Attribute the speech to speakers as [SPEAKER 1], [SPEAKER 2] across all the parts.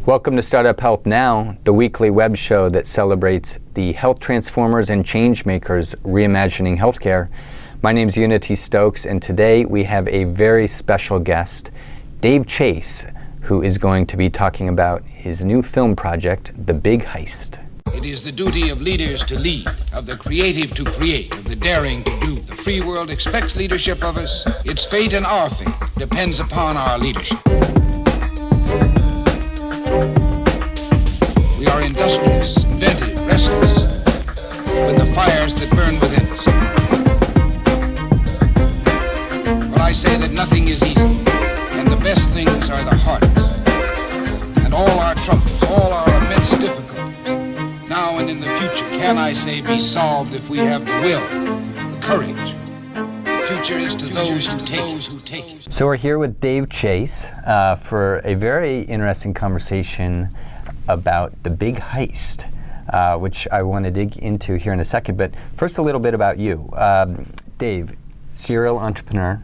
[SPEAKER 1] Welcome to Startup Health Now, the weekly web show that celebrates the health transformers and change makers reimagining healthcare. My name is Unity Stoakes, and today we have a very special guest, Dave Chase, who is going to be talking about his new film project, The Big Heist.
[SPEAKER 2] It is the duty of leaders to lead, of the creative to create, of the daring to do. The free world expects leadership of us. Its fate and our fate depends upon our leadership. We are industrious, inventive, restless, with the fires that burn within us. But I say that nothing is easy, and the best things are the hardest. And all our troubles, all our immense difficulties, now and in the future, can I say, be solved if we have the will, the courage. The future is to those who take it.
[SPEAKER 1] So we're here with Dave Chase for a very interesting conversation about The Big Heist, which I want to dig into here in a second. But first, a little bit about you. Dave, serial entrepreneur,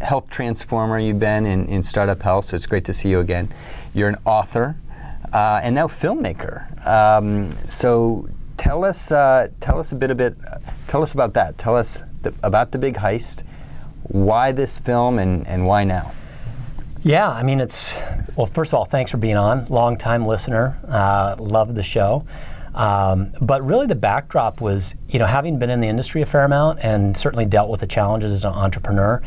[SPEAKER 1] health transformer you've been in startup health, so it's great to see you again. You're an author and now filmmaker. So tell us about that. Tell us about The Big Heist, why this film, and why now?
[SPEAKER 3] Yeah, I mean, well, first of all, thanks for being on. Long-time listener, loved the show. But really the backdrop was, having been in the industry a fair amount and certainly dealt with the challenges as an entrepreneur,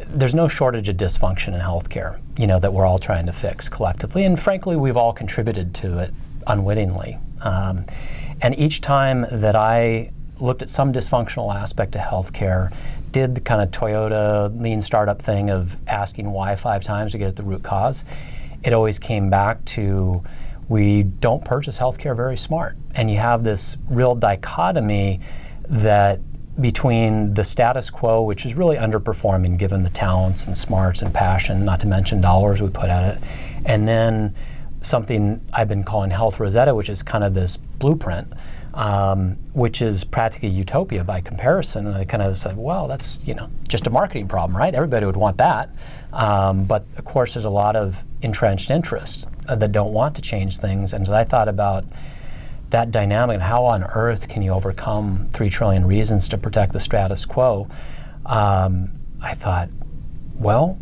[SPEAKER 3] there's no shortage of dysfunction in healthcare, that we're all trying to fix collectively. And frankly, we've all contributed to it unwittingly. And each time that I looked at some dysfunctional aspect of healthcare, did the kind of Toyota lean startup thing of asking why 5 times to get at the root cause, it always came back to we don't purchase healthcare very smart. And you have this real dichotomy that between the status quo, which is really underperforming given the talents and smarts and passion, not to mention dollars we put at it, and then something I've been calling Health Rosetta, which is kind of this blueprint, which is practically utopia by comparison. And I kind of said, well, that's just a marketing problem, right? Everybody would want that. But of course, there's a lot of entrenched interests that don't want to change things. And as I thought about that dynamic and how on earth can you overcome 3 trillion reasons to protect the status quo, I thought, well,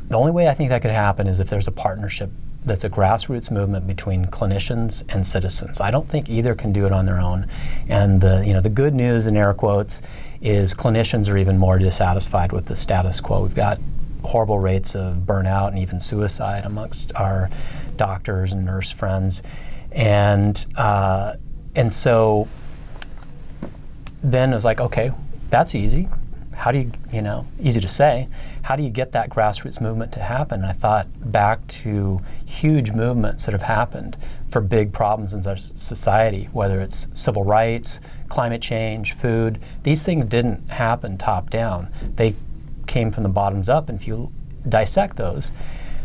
[SPEAKER 3] the only way I think that could happen is if there's a partnership that's a grassroots movement between clinicians and citizens. I don't think either can do it on their own. And the good news, in air quotes, is clinicians are even more dissatisfied with the status quo. We've got horrible rates of burnout and even suicide amongst our doctors and nurse friends. And so then it was like, okay, that's easy. How do you, easy to say, how do you get that grassroots movement to happen? And I thought back to huge movements that have happened for big problems in our society, whether it's civil rights, climate change, food. These things didn't happen top down. They came from the bottoms up. And if you dissect those,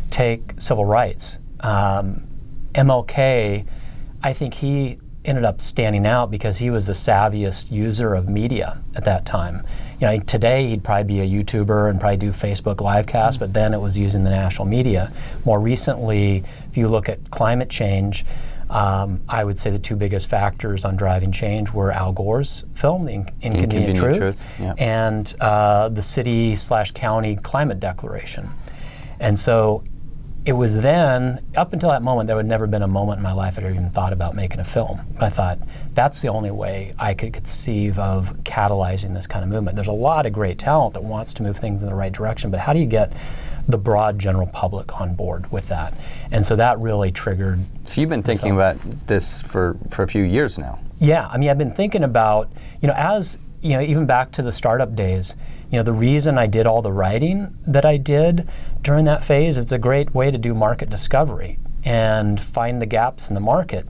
[SPEAKER 3] take civil rights. MLK, I think he ended up standing out because he was the savviest user of media at that time. Today he'd probably be a YouTuber and probably do Facebook livecast, but then it was using the national media. More recently, if you look at climate change, I would say the 2 biggest factors on driving change were Al Gore's film, The Inconvenient Truth,
[SPEAKER 1] yeah,
[SPEAKER 3] and the city/county climate declaration. And so it was then, up until that moment, there had never been a moment in my life I'd even thought about making a film. I thought, that's the only way I could conceive of catalyzing this kind of movement. There's a lot of great talent that wants to move things in the right direction, but how do you get the broad general public on board with that? And so that really triggered.
[SPEAKER 1] So you've been thinking about this for a few years now.
[SPEAKER 3] Yeah, I mean, I've been thinking about, even back to the startup days, the reason I did all the writing that I did during that phase, it's a great way to do market discovery and find the gaps in the market.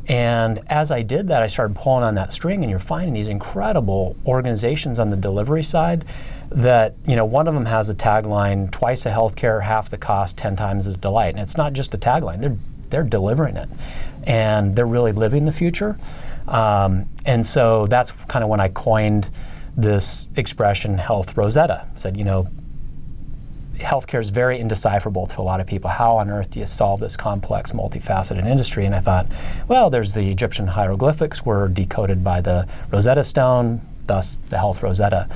[SPEAKER 3] And as I did that, I started pulling on that string, and you're finding these incredible organizations on the delivery side that, one of them has a tagline, twice the healthcare, half the cost, 10 times the delight. And it's not just a tagline, they're delivering it. And they're really living the future. And so that's kind of when I coined this expression, Health Rosetta. Said, healthcare is very indecipherable to a lot of people. How on earth do you solve this complex, multifaceted industry? And I thought, well, there's the Egyptian hieroglyphics were decoded by the Rosetta Stone, thus the Health Rosetta.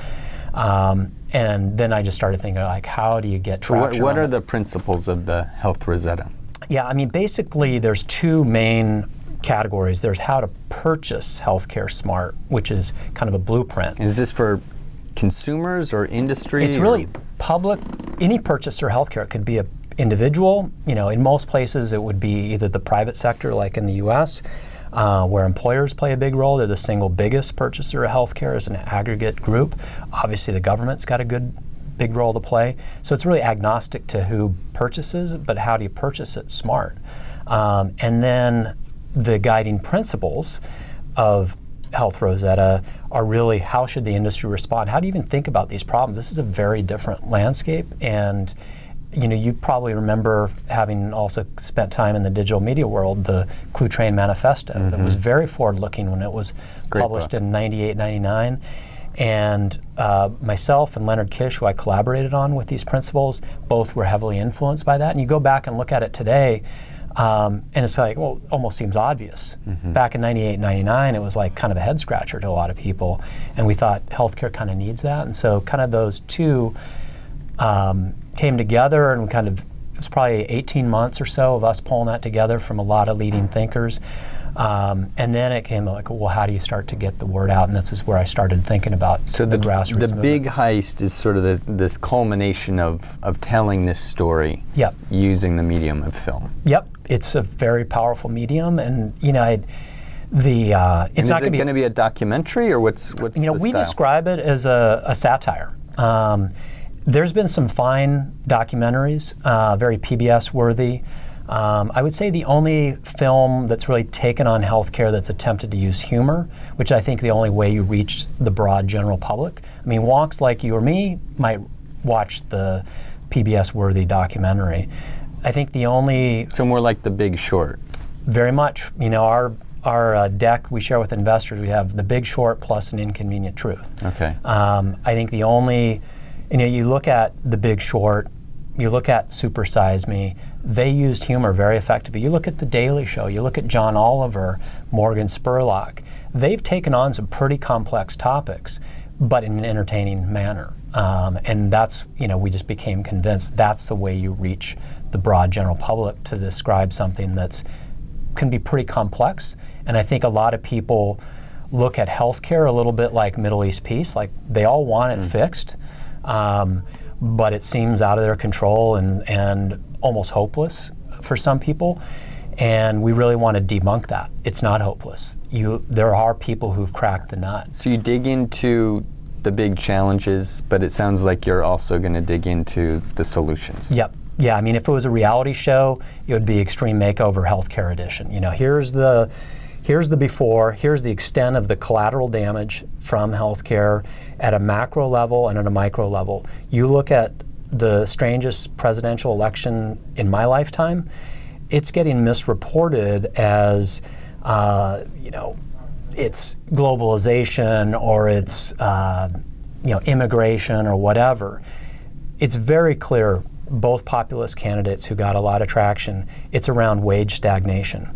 [SPEAKER 3] And then I just started thinking, like, how do you get traction?
[SPEAKER 1] What are the principles of the Health Rosetta?
[SPEAKER 3] Yeah, I mean, basically, there's two main categories. There's how to purchase healthcare smart, which is kind of a blueprint.
[SPEAKER 1] Is this for consumers or industry?
[SPEAKER 3] It's really public. Any purchaser of healthcare, it could be an individual. In most places, it would be either the private sector, like in the U.S., where employers play a big role. They're the single biggest purchaser of healthcare as an aggregate group. Obviously, the government's got a big role to play. So it's really agnostic to who purchases, but how do you purchase it smart? And then the guiding principles of Health Rosetta are really, how should the industry respond? How do you even think about these problems? This is a very different landscape, and you probably remember, having also spent time in the digital media world, the Clue Train Manifesto that was very forward-looking when it was published in 98, 99. And myself and Leonard Kish, who I collaborated on with these principles, both were heavily influenced by that. And you go back and look at it today, and it's like, well, almost seems obvious. Back in 98, 99, it was like kind of a head scratcher to a lot of people. And we thought healthcare kind of needs that. And so kind of those two came together, and it was probably 18 months or so of us pulling that together from a lot of leading thinkers. And then it came like, well, how do you start to get the word out? And this is where I started thinking about the grassroots movement.
[SPEAKER 1] Big Heist is sort of this culmination of telling this story using the medium of film.
[SPEAKER 3] Yep, it's a very powerful medium, and it's
[SPEAKER 1] is
[SPEAKER 3] not
[SPEAKER 1] it going to be a documentary, or what's the
[SPEAKER 3] we
[SPEAKER 1] style?
[SPEAKER 3] describe it as a satire. There's been some fine documentaries, very PBS worthy. I would say the only film that's really taken on healthcare that's attempted to use humor, which I think the only way you reach the broad general public. I mean, wonks like you or me might watch the PBS worthy documentary. I think the only...
[SPEAKER 1] So more like The Big Short.
[SPEAKER 3] Very much. Our deck we share with investors, we have The Big Short plus An Inconvenient Truth.
[SPEAKER 1] Okay.
[SPEAKER 3] I think the only... you look at The Big Short, you look at Super Size Me, they used humor very effectively. You look at The Daily Show, you look at John Oliver, Morgan Spurlock. They've taken on some pretty complex topics, but in an entertaining manner. And that's, we just became convinced that's the way you reach the broad general public, to describe something that's can be pretty complex. And I think a lot of people look at healthcare a little bit like Middle East peace, like they all want it fixed. But it seems out of their control and almost hopeless for some people. And we really want to debunk that. It's not hopeless. There are people who've cracked the nut.
[SPEAKER 1] So you dig into the big challenges, but it sounds like you're also going to dig into the solutions.
[SPEAKER 3] Yep. Yeah, I mean, if it was a reality show, it would be Extreme Makeover Healthcare Edition. Here's the before, here's the extent of the collateral damage from healthcare at a macro level and at a micro level. You look at the strangest presidential election in my lifetime, it's getting misreported as, it's globalization or it's, immigration or whatever. It's very clear, both populist candidates who got a lot of traction, it's around wage stagnation.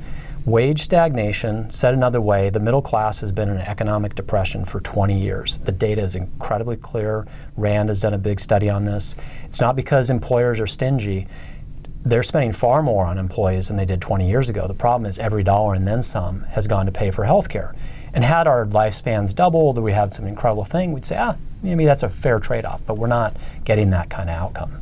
[SPEAKER 3] Wage stagnation, said another way, the middle class has been in an economic depression for 20 years. The data is incredibly clear. Rand has done a big study on this. It's not because employers are stingy. They're spending far more on employees than they did 20 years ago. The problem is every dollar and then some has gone to pay for healthcare. And had our lifespans doubled or we had some incredible thing, we'd say, maybe that's a fair trade-off, but we're not getting that kind of outcome.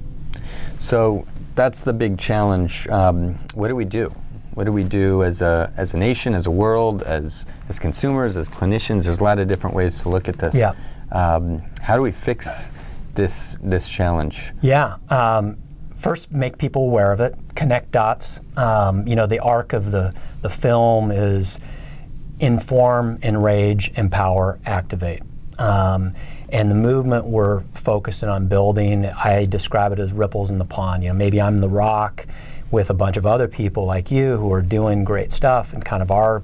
[SPEAKER 1] So that's the big challenge. What do we do? What do we do as a nation, as a world, as consumers, as clinicians? There's a lot of different ways to look at this.
[SPEAKER 3] Yeah.
[SPEAKER 1] How do we fix this challenge?
[SPEAKER 3] Yeah. First, make people aware of it. Connect dots. The arc of the film is inform, enrage, empower, activate. And the movement we're focusing on building, I describe it as ripples in the pond. Maybe I'm the rock with a bunch of other people like you who are doing great stuff and kind of our,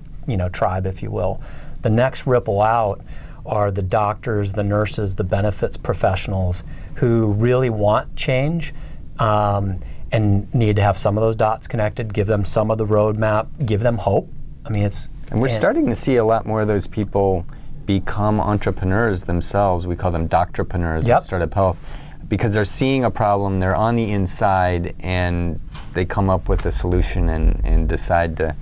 [SPEAKER 3] tribe, if you will. The next ripple out are the doctors, the nurses, the benefits professionals who really want change and need to have some of those dots connected, give them some of the roadmap, give them hope. I mean,
[SPEAKER 1] And we're starting to see a lot more of those people become entrepreneurs themselves. We call them doctorpreneurs at Startup Health, because they're seeing a problem, they're on the inside, and they come up with a solution and decide to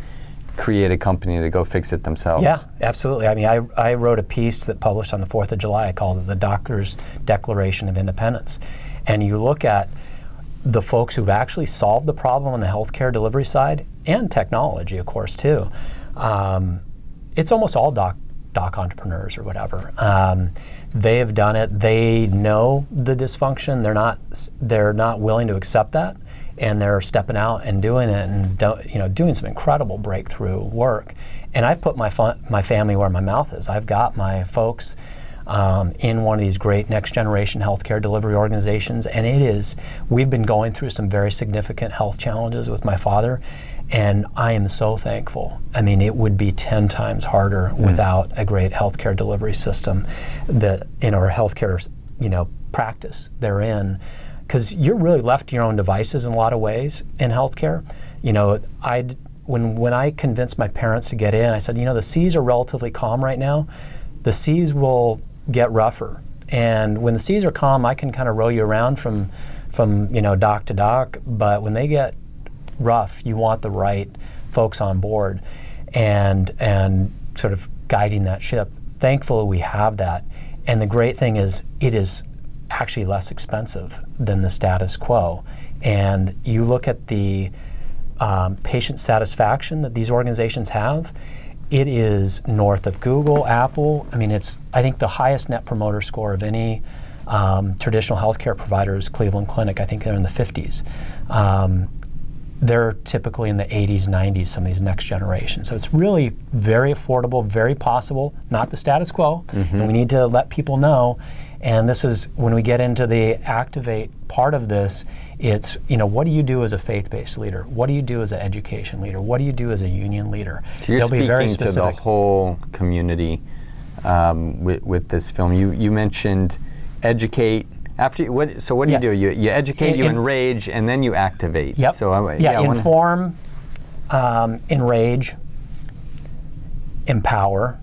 [SPEAKER 1] create a company to go fix it themselves.
[SPEAKER 3] Yeah, absolutely. I mean, I wrote a piece that published on the 4th of July. I called it The Doctor's Declaration of Independence. And you look at the folks who've actually solved the problem on the healthcare delivery side, and technology, of course, too. It's almost all doc entrepreneurs or whatever. They have done it. They know the dysfunction. They're not willing to accept that, and they're stepping out and doing it, and doing some incredible breakthrough work. And I've put my family where my mouth is. I've got my folks in one of these great next generation healthcare delivery organizations, and we've been going through some very significant health challenges with my father, and I am so thankful. I mean, it would be 10 times harder without a great healthcare delivery system that in our healthcare, practice they're in, because you're really left to your own devices in a lot of ways in healthcare. When I convinced my parents to get in, I said, the seas are relatively calm right now. The seas will get rougher, and when the seas are calm, I can kind of row you around from dock to dock. But when they get rough, you want the right folks on board and sort of guiding that ship. Thankfully, we have that, and the great thing is it is actually less expensive than the status quo. And you look at the patient satisfaction that these organizations have. It is north of Google, Apple. I mean, I think the highest net promoter score of any traditional healthcare provider is Cleveland Clinic. I think they're in the 50s. They're typically in the 80s, 90s, some of these next generations. So it's really very affordable, very possible, not the status quo. And we need to let people know. And this is, when we get into the activate part of this, it's, what do you do as a faith-based leader? What do you do as an education leader? What do you do as a union leader?
[SPEAKER 1] So you're speaking to the whole community with this film. You mentioned educate. So what do you do? You educate, you enrage, and then you activate.
[SPEAKER 3] Yep.
[SPEAKER 1] So
[SPEAKER 3] inform, enrage, empower,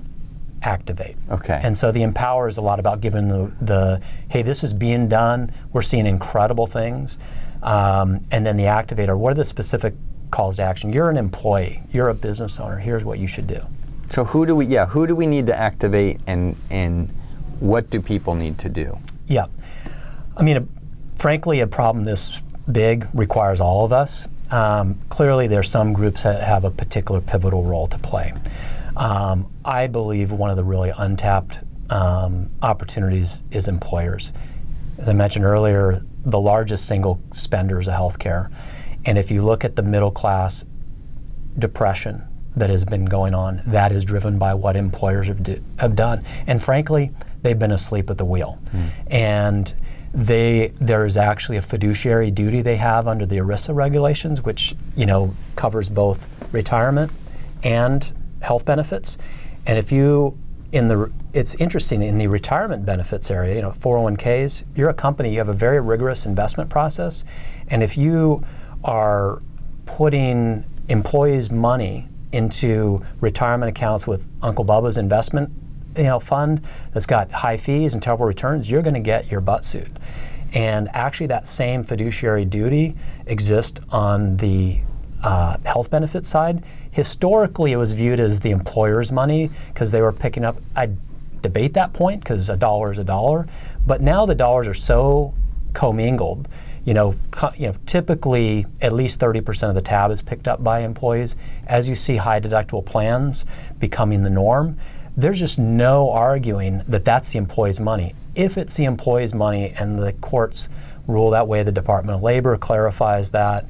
[SPEAKER 3] activate.
[SPEAKER 1] Okay.
[SPEAKER 3] And so the empower is a lot about giving the hey, this is being done. We're seeing incredible things. And then the activator, what are the specific calls to action? You're an employee. You're a business owner. Here's what you should do.
[SPEAKER 1] So who do we need to activate, and what do people need to do?
[SPEAKER 3] Yeah. I mean, frankly, a problem this big requires all of us. Clearly, there's some groups that have a particular pivotal role to play. I believe one of the really untapped opportunities is employers. As I mentioned earlier, the largest single spenders of healthcare. And if you look at the middle class depression that has been going on, that is driven by what employers have done. And frankly, they've been asleep at the wheel. And there is actually a fiduciary duty they have under the ERISA regulations, which covers both retirement and health benefits. And if it's interesting, in the retirement benefits area, 401ks, you're a company, you have a very rigorous investment process. And if you are putting employees' money into retirement accounts with Uncle Bubba's investment fund that's got high fees and terrible returns, you're going to get your butt sued. And actually that same fiduciary duty exists on the health benefits side. Historically, it was viewed as the employer's money because they were picking up, I debate that point because a dollar is a dollar, but now the dollars are so commingled. Typically at least 30% of the tab is picked up by employees. As you see high deductible plans becoming the norm, there's just no arguing that that's the employee's money. If it's the employee's money and the courts rule that way, the Department of Labor clarifies that,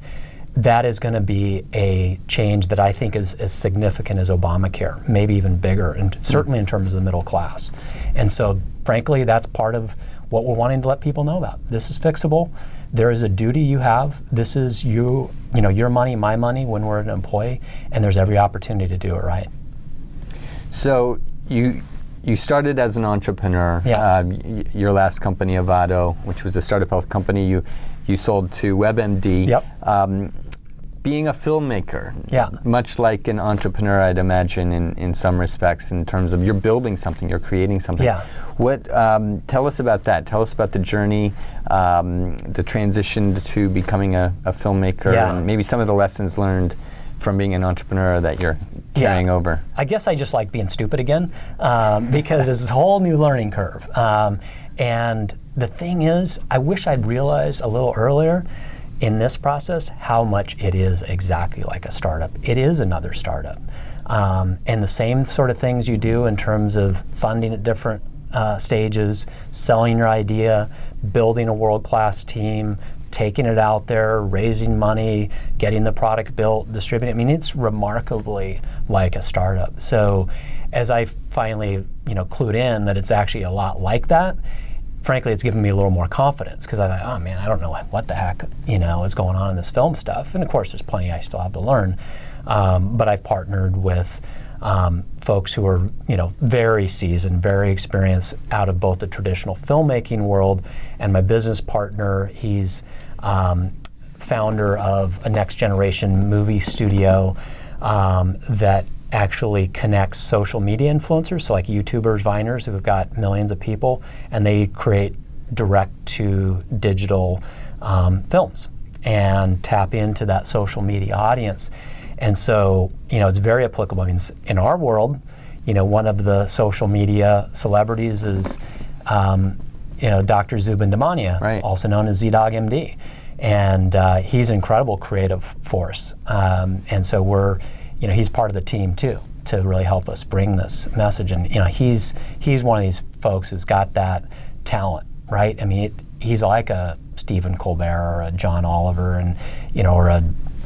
[SPEAKER 3] that is going to be a change that I think is as significant as Obamacare, maybe even bigger, and certainly in terms of the middle class. And so, frankly, that's part of what we're wanting to let people know about. This is fixable. There is a duty you have. This is your money, my money when we're an employee, and there's every opportunity to do it right.
[SPEAKER 1] So you started as an entrepreneur.
[SPEAKER 3] Yeah.
[SPEAKER 1] Your last company, Avado, which was a startup health company, you sold to WebMD.
[SPEAKER 3] Yep.
[SPEAKER 1] Being a filmmaker,
[SPEAKER 3] Yeah.
[SPEAKER 1] much like an entrepreneur, I'd imagine, in some respects, in terms of you're building something, you're creating something.
[SPEAKER 3] Yeah.
[SPEAKER 1] What? Tell us about that. Tell us about the journey, the transition to becoming a filmmaker,
[SPEAKER 3] Yeah.
[SPEAKER 1] and maybe some of the lessons learned from being an entrepreneur that you're carrying over.
[SPEAKER 3] I guess I just like being stupid again, because it's a whole new learning curve. And the thing is, I wish I'd realized a little earlier in this process how much it is exactly like a startup. It is another startup. And the same sort of things you do in terms of funding at different stages, selling your idea, building a world-class team, taking it out there, raising money, getting the product built, distributing. I mean, it's remarkably like a startup. So as I finally, clued in that it's actually a lot like that, frankly, it's given me a little more confidence, because I thought, oh man, I don't know what the heck, is going on in this film stuff. And of course, there's plenty I still have to learn. But I've partnered with folks who are, very seasoned, very experienced out of both the traditional filmmaking world, and my business partner, he's founder of a next generation movie studio that actually connects social media influencers, so like YouTubers, Viners, who've got millions of people, and they create direct to digital films and tap into that social media audience. And so, it's very applicable. I mean, in our world, one of the social media celebrities is, Dr. Zubin Damania,
[SPEAKER 1] right,
[SPEAKER 3] also known as ZDogg MD. And he's an incredible creative force. And so he's part of the team too, to really help us bring this message. And he's one of these folks who's got that talent, right? I mean, he's like a Stephen Colbert or a John Oliver, and or a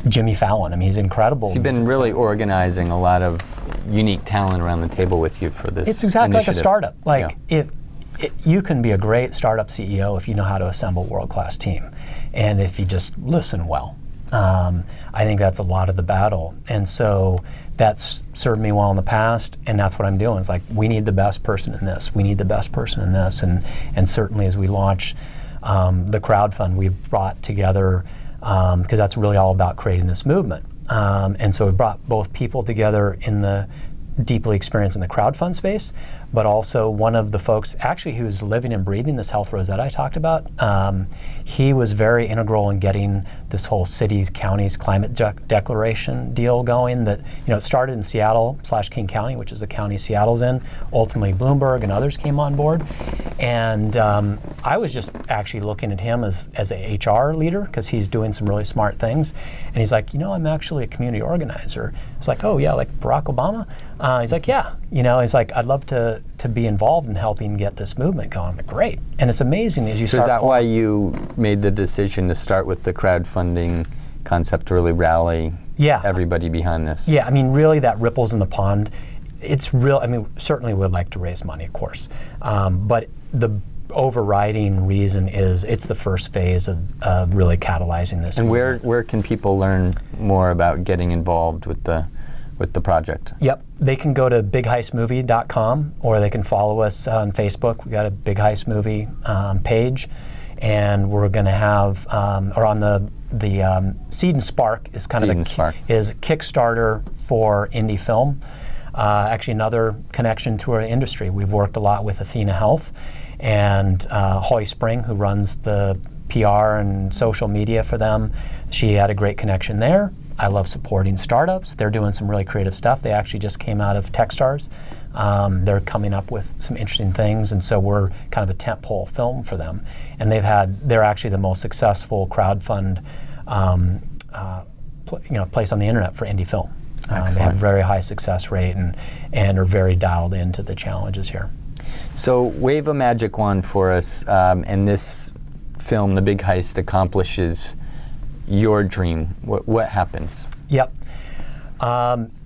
[SPEAKER 3] Jimmy Fallon. I mean, he's incredible.
[SPEAKER 1] So you've been really organizing a lot of unique talent around the table with you for this.
[SPEAKER 3] It's exactly
[SPEAKER 1] initiative.
[SPEAKER 3] like a startup. Like you can be a great startup CEO if you know how to assemble a world-class team, and if you just listen well. I think that's a lot of the battle. And so that's served me well in the past, and that's what I'm doing. It's like, we need the best person in this. We need the best person in this. And certainly as we launch the crowdfund, we've brought together, because that's really all about creating this movement. And so we've brought both people together in the deeply experienced in the crowdfund space, but also one of the folks actually who's living and breathing this health rosette I talked about. He was very integral in getting this whole cities, counties climate declaration deal going. That it started in Seattle/King County, which is the county Seattle's in. Ultimately, Bloomberg and others came on board, and I was just actually looking at him as a HR leader, because he's doing some really smart things. And he's like, I'm actually a community organizer. It's like, oh yeah, like Barack Obama. He's like, yeah, he's like, I'd love to be involved in helping get this movement going. I'm like, great. And it's amazing as you start.
[SPEAKER 1] So is that why you made the decision to start with the crowdfunding concept to really rally everybody behind this?
[SPEAKER 3] Yeah, I mean, really that ripples in the pond. It's real. I mean, certainly would like to raise money, of course. But the overriding reason is it's the first phase of really catalyzing this.
[SPEAKER 1] And where can people learn more about getting involved with the project?
[SPEAKER 3] Yep, they can go to bigheistmovie.com, or they can follow us on Facebook. We got a Big Heist Movie page, and we're going to have, or on the Seed and Spark is kind is a Kickstarter for indie film. Actually, another connection to our industry. We've worked a lot with Athena Health, and Holly Spring, who runs the PR and social media for them. She had a great connection there. I love supporting startups. They're doing some really creative stuff. They actually just came out of Techstars. They're coming up with some interesting things, and so we're kind of a tentpole film for them. And they're actually the most successful crowdfund place on the internet for indie film. They have a very high success rate and are very dialed into the challenges here.
[SPEAKER 1] So wave a magic wand for us, and this film, The Big Heist, accomplishes your dream. What happens?
[SPEAKER 3] Yep.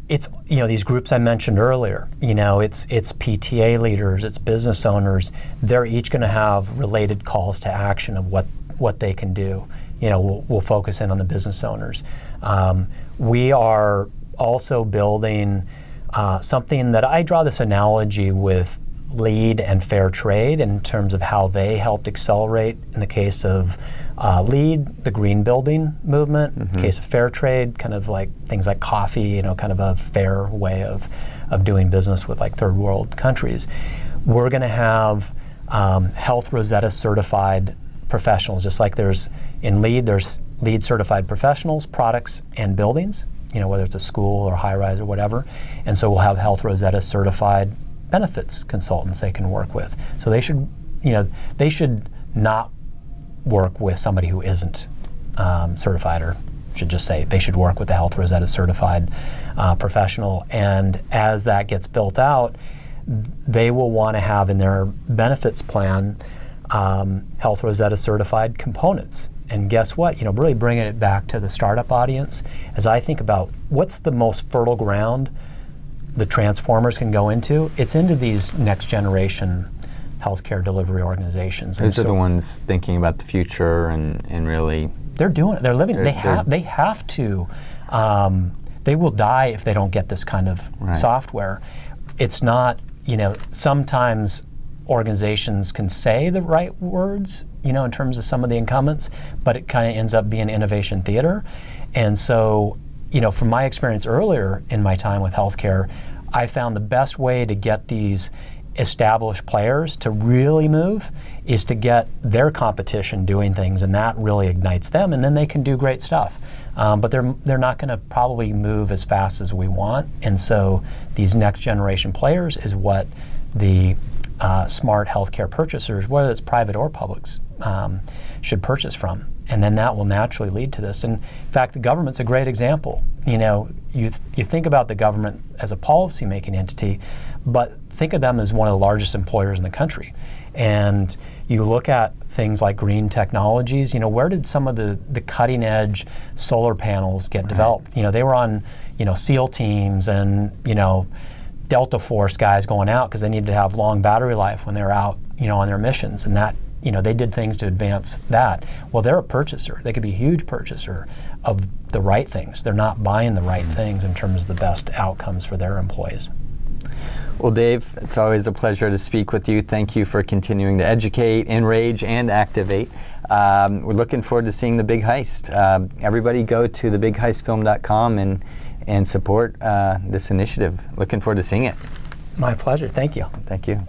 [SPEAKER 3] It's these groups I mentioned earlier. It's PTA leaders, it's business owners. They're each going to have related calls to action of what they can do. We'll focus in on the business owners. We are also building something that I draw this analogy with LEED and fair trade in terms of how they helped accelerate, in the case of LEED, the green building movement, in the case of fair trade, kind of like things like coffee, kind of a fair way of doing business with like third world countries. We're going to have Health Rosetta certified professionals, just like there's in LEED, there's LEED certified professionals, products, and buildings, whether it's a school or high rise or whatever. And so we'll have Health Rosetta certified benefits consultants they can work with. So they should not work with somebody who isn't certified, or should just say they should work with the Health Rosetta certified professional. And as that gets built out, they will want to have in their benefits plan Health Rosetta certified components. And guess what? Really bringing it back to the startup audience, as I think about what's the most fertile ground the transformers can go into, it's into these next generation healthcare delivery organizations.
[SPEAKER 1] Those are the ones thinking about the future and really.
[SPEAKER 3] They're doing it. They're living. They have to. They will die if they don't get this kind of software. It's not. Sometimes organizations can say the right words, in terms of some of the incumbents, but it kind of ends up being innovation theater. And so, from my experience earlier in my time with healthcare, I found the best way to get these established players to really move is to get their competition doing things, and that really ignites them, and then they can do great stuff. But they're not going to probably move as fast as we want, and so these next generation players is what the smart healthcare purchasers, whether it's private or publics, should purchase from. And then that will naturally lead to this. And in fact, the government's a great example. You think about the government as a policy-making entity, but think of them as one of the largest employers in the country. And you look at things like green technologies, where did some of the cutting-edge solar panels get developed? They were on, SEAL teams and, Delta Force guys going out because they needed to have long battery life when they were out, on their missions, and that, they did things to advance that. Well, they're a purchaser. They could be a huge purchaser of the right things. They're not buying the right things in terms of the best outcomes for their employees.
[SPEAKER 1] Well, Dave, it's always a pleasure to speak with you. Thank you for continuing to educate, enrage, and activate. We're looking forward to seeing The Big Heist. Everybody go to thebigheistfilm.com and support this initiative. Looking forward to seeing it.
[SPEAKER 3] My pleasure. Thank you.
[SPEAKER 1] Thank you.